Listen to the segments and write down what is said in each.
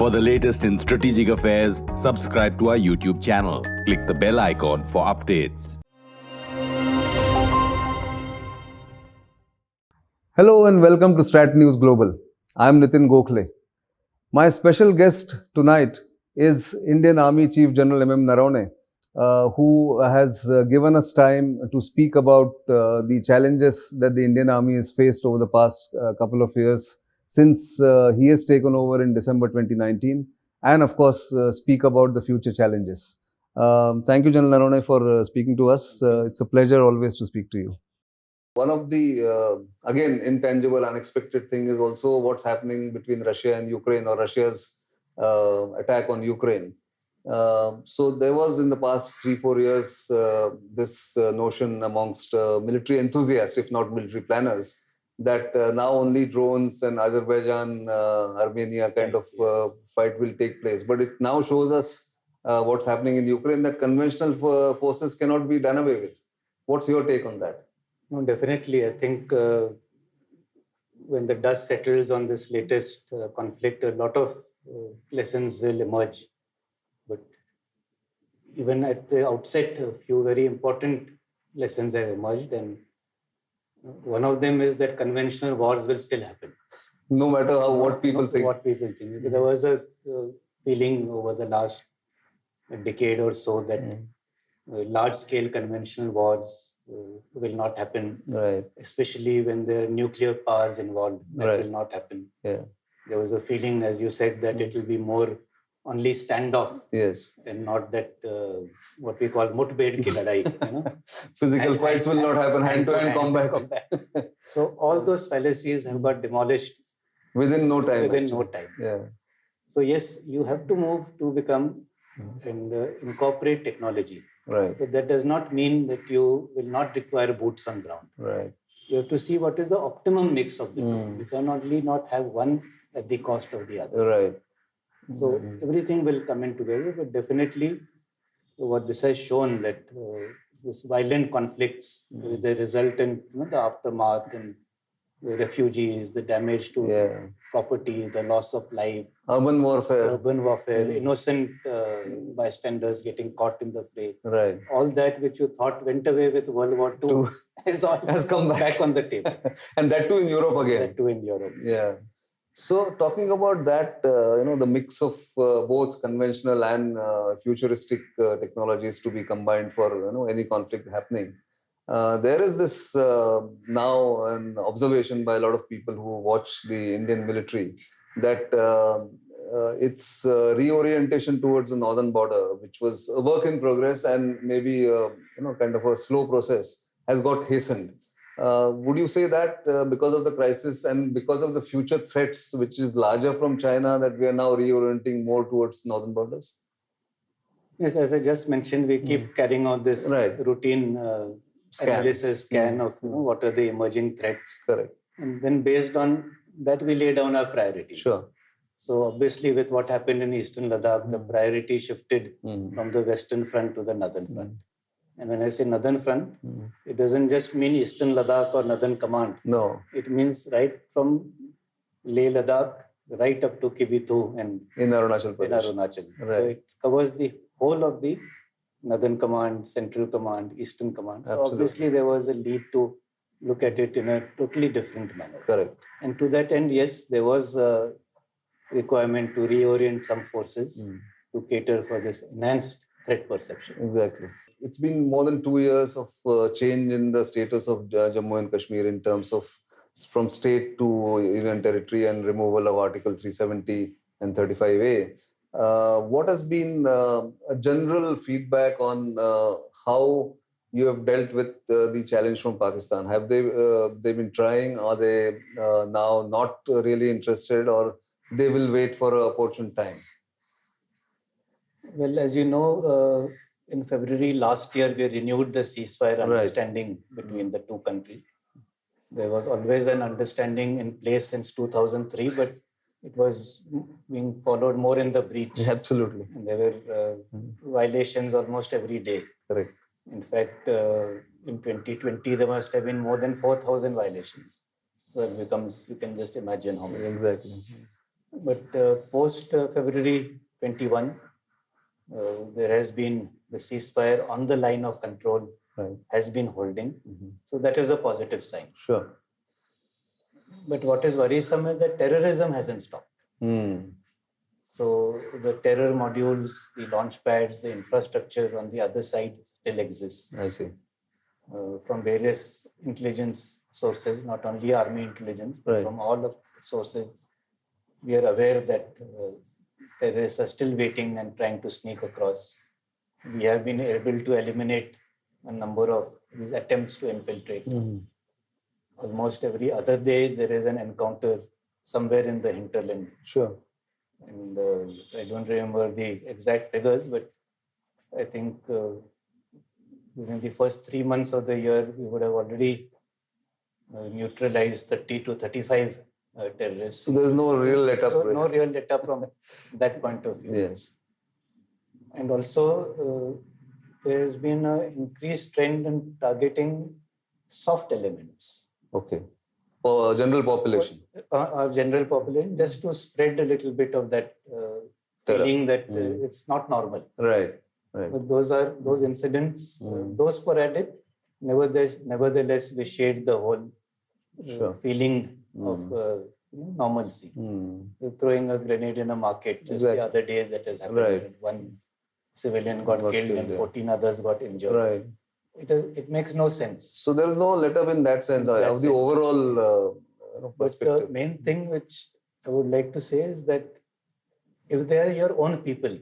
For the latest in strategic affairs, subscribe to our YouTube channel. Click the bell icon for updates. Hello and welcome to StratNews Global. I'm Nitin Gokhale. My special guest tonight is Indian Army Chief General MM Naravane, who has given us time to speak about the challenges that the Indian Army has faced over the past couple of years since he has taken over in December 2019, and of course speak about the future challenges. Thank you, General Naravane, for speaking to us. It's a pleasure always to speak to you. One of the, again, intangible, unexpected thing is also what's happening between Russia and Ukraine, or Russia's attack on Ukraine. So there was in the past 3-4 years this notion amongst military enthusiasts, if not military planners, that now only drones and Azerbaijan, Armenia kind of fight will take place. But it now shows us what's happening in Ukraine, that conventional forces cannot be done away with. What's your take on that? No, definitely. I think when the dust settles on this latest conflict, a lot of lessons will emerge. But even at the outset, a few very important lessons have emerged. And one of them is that conventional wars will still happen. No matter what people think. What people think. There was a feeling over the last decade or so that large-scale conventional wars will not happen, right? Especially when there are nuclear powers involved. That will not happen. Yeah. There was a feeling, as you said, that it will be more only standoff. Yes. And not that what we call mutbed ki ladai. Physical fights will not happen. Hand-to-hand combat. So all those fallacies have got demolished within no time. Yeah. So yes, you have to move to become and incorporate technology. Right. But that does not mean that you will not require boots on ground. Right. You have to see what is the optimum mix of the two. You can only not have one at the cost of the other. Right. So everything will come in together, but definitely what this has shown that this violent conflicts, the resultant, the aftermath and the refugees, the damage to property, the loss of life, urban warfare, innocent bystanders getting caught in the fray. Right. All that which you thought went away with World War II has come back on the table. And that too in Europe again. That too in Europe. Yeah. So talking about that, the mix of both conventional and futuristic technologies to be combined for any conflict happening. There is this now an observation by a lot of people who watch the Indian military that its reorientation towards the northern border, which was a work in progress and maybe kind of a slow process, has got hastened. Would you say that because of the crisis and because of the future threats, which is larger from China, that we are now reorienting more towards northern borders? Yes, as I just mentioned, we keep carrying out this routine scan of what are the emerging threats. Correct. And then based on that, we lay down our priorities. Sure. So obviously with what happened in Eastern Ladakh, the priority shifted from the Western Front to the Northern Front. And when I say Northern Front, it doesn't just mean Eastern Ladakh or Northern Command. No. It means right from Leh Ladakh right up to Kibitu and in Arunachal Pradesh. Right. So it covers the whole of the Northern Command, Central Command, Eastern Command. So obviously there was a need to look at it in a totally different manner. Correct. And to that end, yes, there was a requirement to reorient some forces to cater for this enhanced threat perception. Exactly. It's been more than 2 years of change in the status of Jammu and Kashmir in terms of from state to union territory and removal of Article 370 and 35A. What has been a general feedback on how you have dealt with the challenge from Pakistan? Have they been trying? Are they now not really interested, or they will wait for an opportune time? Well, as you know, in February last year, we renewed the ceasefire understanding between the two countries. There was always an understanding in place since 2003, but it was being followed more in the breach. Absolutely. And there were violations almost every day. Correct. In fact, in 2020, there must have been more than 4,000 violations. So it becomes, you can just imagine how many. Exactly. But post February 21, there has been the ceasefire on the line of control Right. has been holding. So that is a positive sign. Sure. But what is worrisome is that terrorism hasn't stopped. So the terror modules, the launch pads, the infrastructure on the other side still exists. I see. From various intelligence sources, not only army intelligence, but Right. from all of sources, we are aware that terrorists are still waiting and trying to sneak across. We have been able to eliminate a number of these attempts to infiltrate. Almost every other day, there is an encounter somewhere in the hinterland. Sure. And I don't remember the exact figures, but I think during the first 3 months of the year, we would have already neutralized 30 to 35 terrorists. So there's no real let up. So no real let up from that point of view. Yes. And also, there has been an increased trend in targeting soft elements. Okay. For general population. Our general population, just to spread a little bit of that feeling that it's not normal. Right. Right. But those incidents, those sporadic, nevertheless, we shade the whole feeling of normalcy. Throwing a grenade in a market just the other day, that has happened. Right. One civilian got killed and 14 others got injured. Right. It makes no sense. So there is no let up in that sense of the overall perspective. But the main thing which I would like to say is that if they are your own people,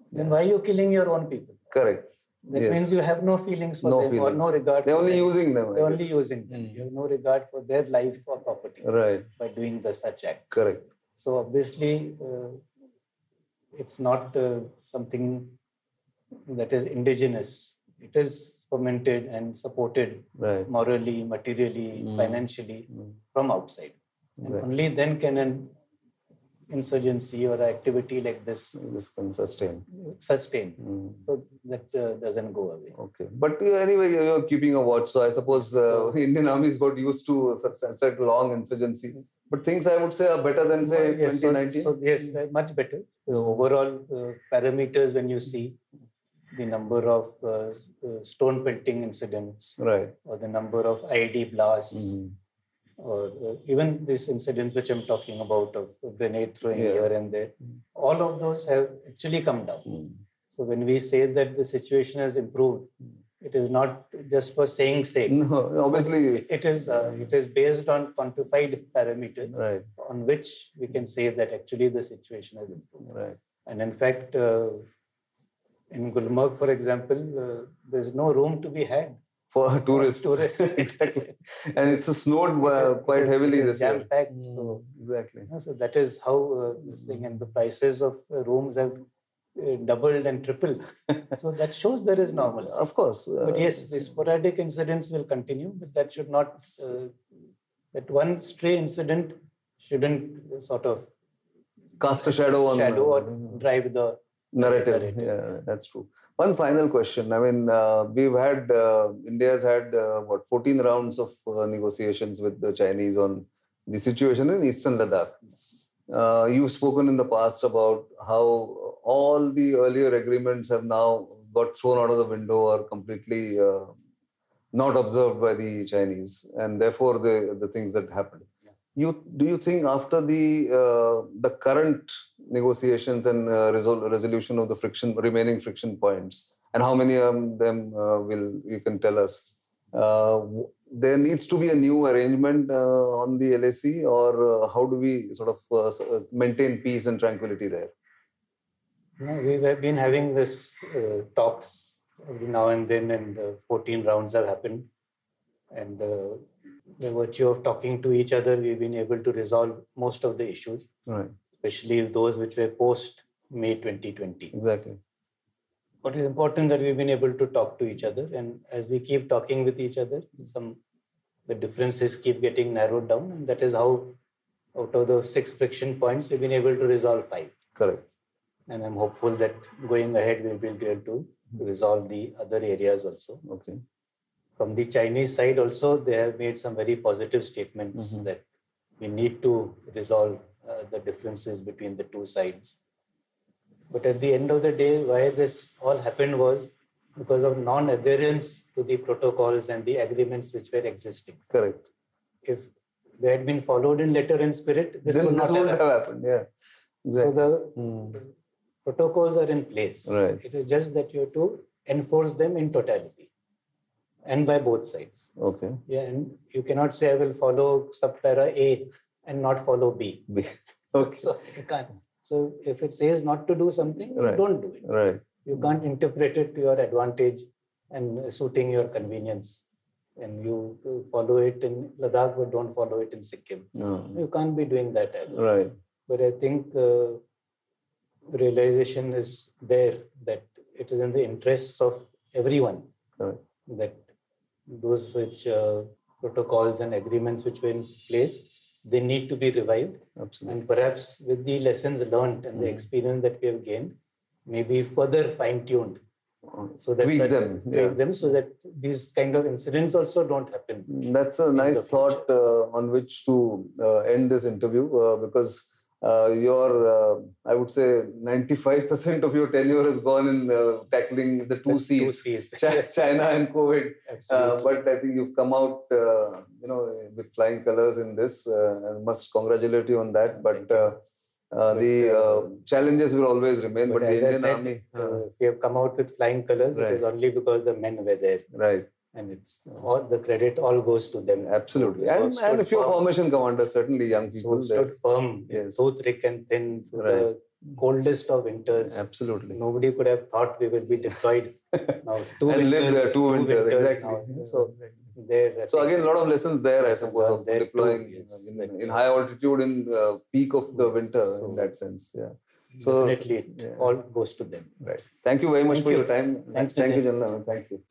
then why are you killing your own people? Correct. That means you have no feelings for them or no regard. They're for only them. using them. They're only using them. You have no regard for their life or property by doing the such acts. Correct. So obviously, it's not something that is indigenous. It is fomented and supported morally, materially, financially from outside. And only then can an insurgency or activity like this can sustain. So that doesn't go away. Okay. But anyway, you're keeping a watch. So I suppose Indian armies got used to such long insurgency. But things I would say are better than say 2019. So yes, much better. The overall parameters, when you see the number of stone pelting incidents, or the number of IED blasts, or even these incidents which I'm talking about of grenade throwing here and there, all of those have actually come down. So when we say that the situation has improved, it is not just for saying sake. No, obviously it is based on quantified parameters on which we can say that actually the situation has improved. And in fact, in Gulmarg, for example, there's no room to be had for tourists. Exactly. And it's snowed quite heavily this year. Jam-packed. So, exactly. So that is how this thing, and the prices of rooms have doubled and tripled. So that shows there is normalcy. Of course. But yes, the sporadic incidents will continue, but that should not, that one stray incident shouldn't sort of cast a shadow on or drive the narrative. Yeah, that's true. One final question. I mean, we've had, India has had 14 rounds of negotiations with the Chinese on the situation in Eastern Ladakh. You've spoken in the past about how all the earlier agreements have now got thrown out of the window or completely not observed by the Chinese, and therefore the things that happened. Do you think after the current negotiations and resolution of the remaining friction points, and how many of them you can tell us, there needs to be a new arrangement on the LAC, or how do we sort of maintain peace and tranquility there? No, we have been having this talks every now and then, and 14 rounds have happened. And by virtue of talking to each other, we've been able to resolve most of the issues, especially those which were post May 2020. Exactly. What is important that we've been able to talk to each other, and as we keep talking with each other, the differences keep getting narrowed down, and that is how, out of the 6 friction points, we've been able to resolve 5. Correct. And I'm hopeful that going ahead, we'll be able to resolve the other areas also. Okay. From the Chinese side also, they have made some very positive statements that we need to resolve the differences between the two sides. But at the end of the day, why this all happened was because of non-adherence to the protocols and the agreements which were existing. Correct. If they had been followed in letter and spirit, this Then would this not wouldn't have happened. Yeah. Exactly. So the protocols are in place. Right. It is just that you have to enforce them in totality and by both sides. Okay. Yeah, and you cannot say I will follow subpara A and not follow B. Okay. So you can't. So if it says not to do something, Right. you don't do it. Right. You can't interpret it to your advantage and suiting your convenience. And you follow it in Ladakh, but don't follow it in Sikkim. No. You can't be doing that either. Right. But I think realization is there that it is in the interests of everyone. Correct. That those which protocols and agreements which were in place, they need to be revived. Absolutely. And perhaps with the lessons learned and the experience that we have gained, maybe further fine-tuned. So that Tweak them. tweak them so that these kind of incidents also don't happen. That's a nice thought on which to end this interview because I would say 95% of your tenure has gone in tackling the two C's. China and COVID. But I think you've come out, with flying colors in this. I must congratulate you on that. But the challenges will always remain. But the Indian Army, we have come out with flying colors. Right. It is only because the men were there. Right. And it's all the credit all goes to them. Absolutely. And a few formation commanders, certainly young people. Stood firm, yes. both thick and thin, through the coldest of winters. Absolutely. Nobody could have thought we will be deployed now. Two winters, exactly. Now. So, again, a lot of lessons there, I suppose, of deploying in high altitude in peak of the winter in that sense. Yeah. So definitely, it all goes to them. Right. Thank you very much for your time. Thank you, General. Thank you.